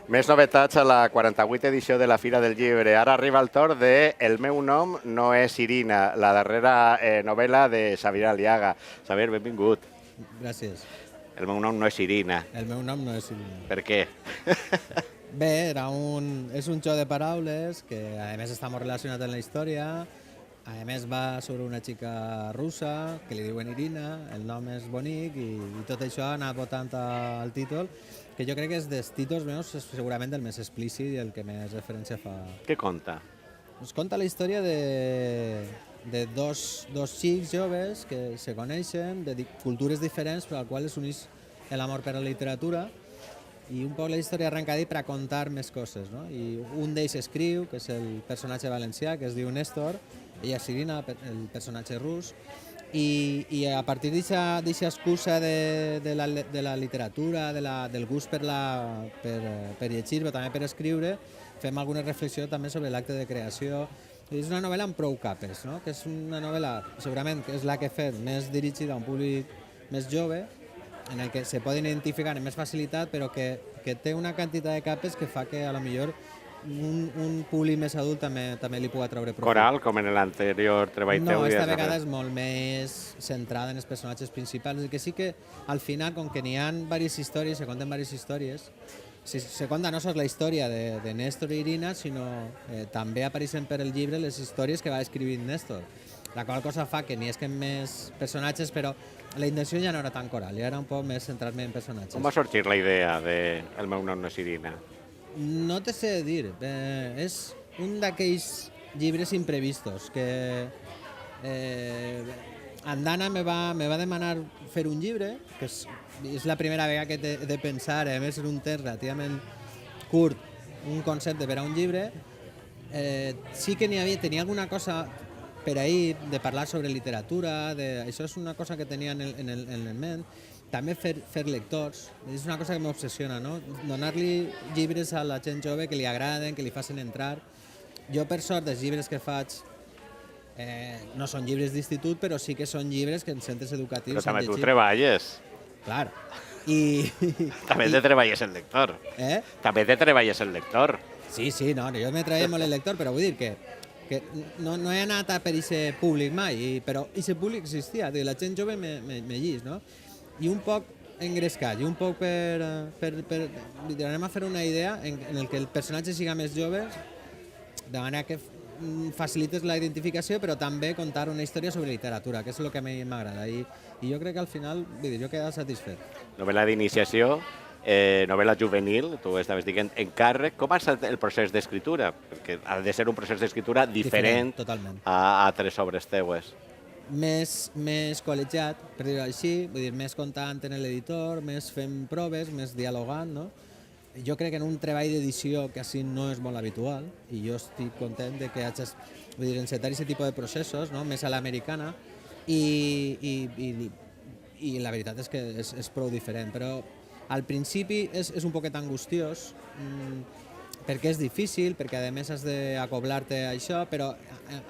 Més novetats a la 48a edició de la Fira del Llibre. Ara arriba el torn de El meu nom no és Irina, la darrera novel·la de Xavier Aliaga. Xavier, benvingut. Gràcies. El meu nom no és Irina. El meu nom no és Irina. Per què? Bé, és un joc de paraules que a més està molt relacionat amb la història. A més va sobre una xica russa que li diuen Irina, el nom és bonic i tot això ha anat votant al títol, que jo crec que és dels títols meus segurament el més explícit i el que més referència fa. Què conta? Ens conta la història de dos xics joves que se coneixen de cultures diferents però al qual es uneix l'amor per la literatura i un poc la història arrenca d'ahí per a contar més coses, no? I un d'ells escriu, que és el personatge valencià, que es diu Néstor, ella és Irina, el personatge rus, i a partir d'aquesta excusa de la literatura, del gust per llegir, però també per escriure, fem alguna reflexió també sobre l'acte de creació. És una novel·la amb prou capes, no? Que és una novel·la, segurament, que és la que he fet més dirigida a un públic més jove, en el que se poden identificar amb més facilitat, però que té una quantitat de capes que fa que a lo millor un públic més adult també li pugui treure profit. Coral, com en l'anterior treball teu? No, esta vegada és molt més centrada en els personatges principals, el que sí que al final, com que n'hi ha diverses històries, se conten diverses històries, se conta no sols la història de Néstor i Irina, sinó també apareixen per el llibre les històries que va escrivint Néstor, la qual cosa fa que n'hi hagi més personatges, però la intenció ja no era tan coral, ja era un poc més centrar-me en personatges. Com va sorgir la idea de El meu nom no és Irina? No te sé dir, és un d'aquells llibres imprevistos que Andana me va demanar fer un llibre, que és la primera vegada que he de pensar, a més en un temps relativament curt, un concepte per a un llibre. Sí que tenia alguna cosa per ahir de parlar sobre literatura, això és una cosa que tenia en el ment. També fer lectors, és una cosa que m'obsessiona, no? Donar-li llibres a la gent jove que li agraden, que li facin entrar. Jo, per sort, els llibres que faig no són llibres d'institut, però sí que són llibres que en centres educatius però també tu treballes. Clar. També te treballes el lector. També te treballes el lector. Sí, no, jo me treballo molt el lector, però vull dir que no he anat per aquest públic mai, però aquest públic existia, la gent jove me llis, no? I un poc engrescat, i un poc anem a fer una idea en el que el personatge siga més jove, de manera que facilites la identificació, però també contar una història sobre literatura, que és el que a mi m'agrada. I jo crec que al final, jo quedo satisfet. Novel·la d'iniciació, novel·la juvenil, tu estaves dient encàrrec. Com ha estat el procés d'escriptura? Perquè ha de ser un procés d'escriptura diferent a altres obres teues. Més col·legiat, per dir-ho així, vull dir, més comptant en l'editor, més fent proves, més dialogant, no? Jo crec que en un treball d'edició que així no és molt habitual, i jo estic content de que hagis encetar aquest tipus de processos, no? Més a l'americana, i la veritat és que és prou diferent, però al principi és un poquet angustiós, perquè és difícil, perquè a més has d'acoblar-te a això, però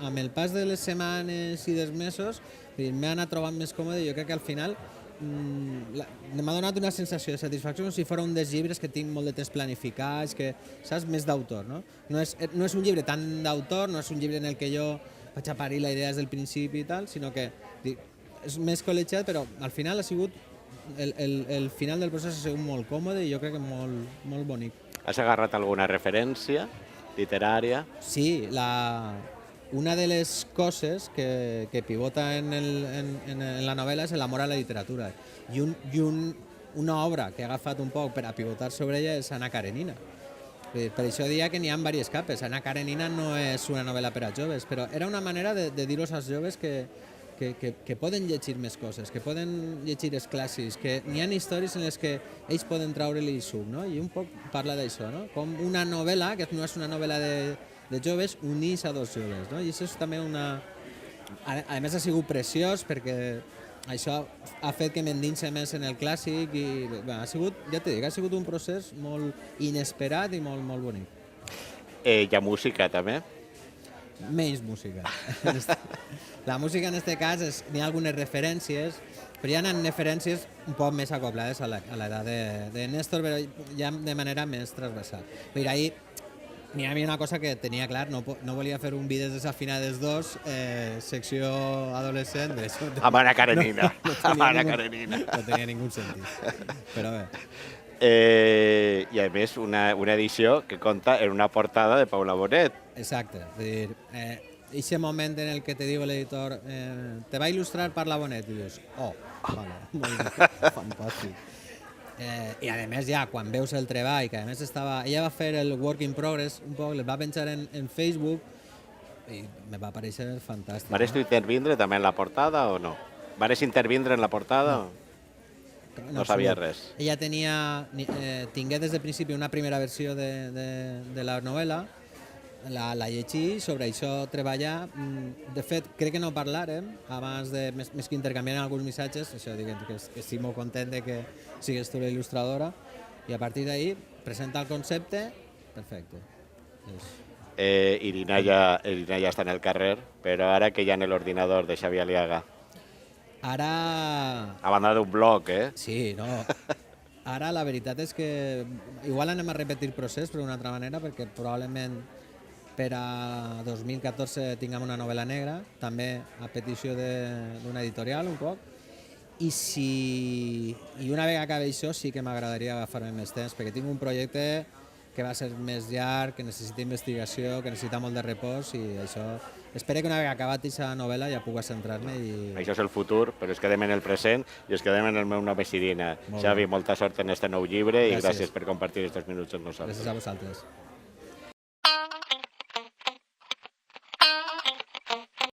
amb el pas de les setmanes i dels mesos m'he anat trobant més còmode i jo crec que al final m'ha donat una sensació de satisfacció com si fos un dels llibres que tinc molt de temps planificats, que saps, més d'autor, no? No és un llibre tan d'autor, no és un llibre en el que jo vaig a parir la idea des del principi i tal, sinó que és més col·legiat, però al final ha sigut el final del procés ha sigut molt còmode i jo crec que molt bonic. Has agarrat alguna referència literària? Sí, una de les coses que pivota en la novel·la és l'amor a la literatura. I una obra que he agafat un poc per a pivotar sobre ella és Anna Karenina. Per això diria que n'hi ha diverses capes. Anna Karenina no és una novel·la per a joves, però era una manera de dir-los als joves que poden llegir més coses, que poden llegir els clàssics, que n'hi ha històries en les que ells poden treure-li suc, no? I un poc parla d'això, no? Com una novel·la, que no és una novel·la de joves, unís a dos joves, no? I això és també a més ha sigut preciós perquè això ha fet que m'endinse més en el clàssic i ha sigut, ja t'he dit, ha sigut un procés molt inesperat i molt bonic. Hi ha música també? menys música. La música en aquest cas n'hi ha algunes referències, però hi ha referències un poc més acoplades a l'edat de Néstor, però ja de manera més transversal. Però ahir n'hi havia una cosa que tenia clar, no volia fer un vídeos desafinades 2, secció adolescent. Amb Ana Karenina. No tenia ningú sentit, però bé. I a més una edició que compta en una portada de Paula Bonet. Exacte, és a dir, aquest moment en el que te diu l'editor te va il·lustrar Paula Bonet i dius, vale, molt bé, fantàstic. I a més ja, quan veus el treball, que a més ella va fer el work in progress un poc, el va penjar en Facebook i me va parèixer fantàstic. Vares tu intervindre també en la portada o no? Vares intervindre en la portada? No sabia res. Ella tingué des de principi una primera versió de la novel·la, la llegí, sobre això treballar. De fet, crec que no parlàrem abans més que intercanviar alguns missatges, això diguem que estic molt content de que sigues tu la il·lustradora, i a partir d'ahir presenta el concepte, perfecte. Irina ja està en el carrer, però ara que hi ha en l'ordinador de Xavi Aliaga. Ara... A banda d'un blog, Sí, no. Ara la veritat és que igual anem a repetir el procés, però d'una altra manera, perquè probablement per a 2014 tinguem una novel·la negra, també a petició d'una editorial un poc, i una vegada acabi això sí que m'agradaria agafar-me més temps, perquè tinc un projecte que va ser més llarg, que necessita investigació, que necessita molt de repòs, i això... Espero que una vegada acabat aquesta novel·la ja pugui centrar-me i... Això és el futur, però es quedem en el present i es quedem en el meu nom és Irina. Xavi, molta sort en este nou llibre i gràcies per compartir aquests minuts amb nosaltres. Gràcies a vosaltres.